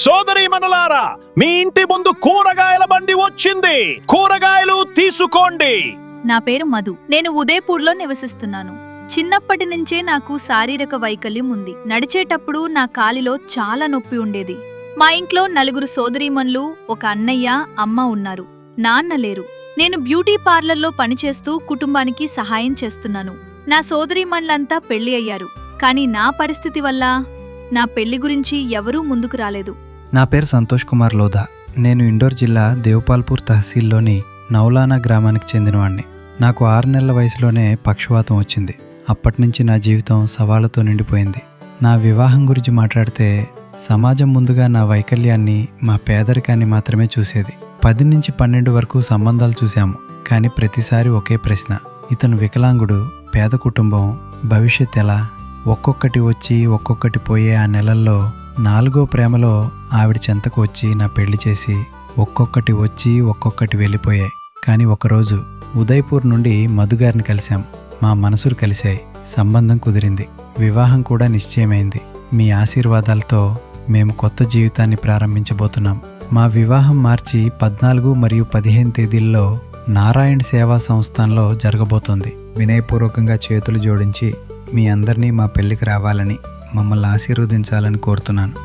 సోదరీమణులారా, మీ ఇంటి ముందు కూరగాయల బండి వచ్చింది. కూరగాయలు తీసుకోండి. నా పేరు మధు. నేను ఉదయపూర్లో నివసిస్తున్నాను. చిన్నప్పటి నుంచే నాకు శారీరక వైకల్యం ఉంది. నడిచేటప్పుడు నా కాలిలో చాలా నొప్పి ఉండేది. మా ఇంట్లో 4 సోదరీమణులు, ఒక అన్నయ్య, అమ్మ ఉన్నారు. నాన్న లేరు. నేను బ్యూటీ పార్లర్లో పనిచేస్తూ కుటుంబానికి సహాయం చేస్తున్నాను. నా సోదరీమణులంతా పెళ్లి అయ్యారు. కానీ నా పరిస్థితి వల్ల నా పెళ్లి గురించి ఎవరూ ముందుకు రాలేదు. నా పేరు సంతోష్ కుమార్ లోధా. నేను ఇండోర్ జిల్లా దేవపాల్పూర్ తహసీల్లోని నౌలానా గ్రామానికి చెందినవాణ్ణి. నాకు 6 నెలల వయసులోనే పక్షవాతం వచ్చింది. అప్పటినుంచి నా జీవితం సవాళ్లతో నిండిపోయింది. నా వివాహం గురించి మాట్లాడితే సమాజం ముందుగా నా వైకల్యాన్ని, మా పేదరికాన్ని మాత్రమే చూసేది. 10 నుంచి 12 వరకు సంబంధాలు చూశాము. కానీ ప్రతిసారి ఒకే ప్రశ్న: ఇతను వికలాంగుడు, పేద కుటుంబం, భవిష్యత్ ఎలా? ఒక్కొక్కటి వచ్చి ఒక్కొక్కటి పోయే ఆ నెలల్లో 4వ ప్రేమలో ఆవిడ చెంతకు వచ్చి నా పెళ్లి చేసి ఒక్కొక్కటి వచ్చి ఒక్కొక్కటి వెళ్ళిపోయాయి. కానీ ఒకరోజు ఉదయపూర్ నుండి మధుగారిని కలిశాం. మా మనసులు కలిశాయి. సంబంధం కుదిరింది. వివాహం కూడా నిశ్చయమైంది. మీ ఆశీర్వాదాలతో మేము కొత్త జీవితాన్ని ప్రారంభించబోతున్నాం. మా వివాహం మార్చి 14 మరియు 15 తేదీల్లో నారాయణ సేవా సంస్థానంలో జరగబోతోంది. వినయపూర్వకంగా చేతులు జోడించి మీ అందరినీ మా పెళ్లికి రావాలని, మమ్మల్ని ఆశీర్వదించాలని కోరుతున్నాను.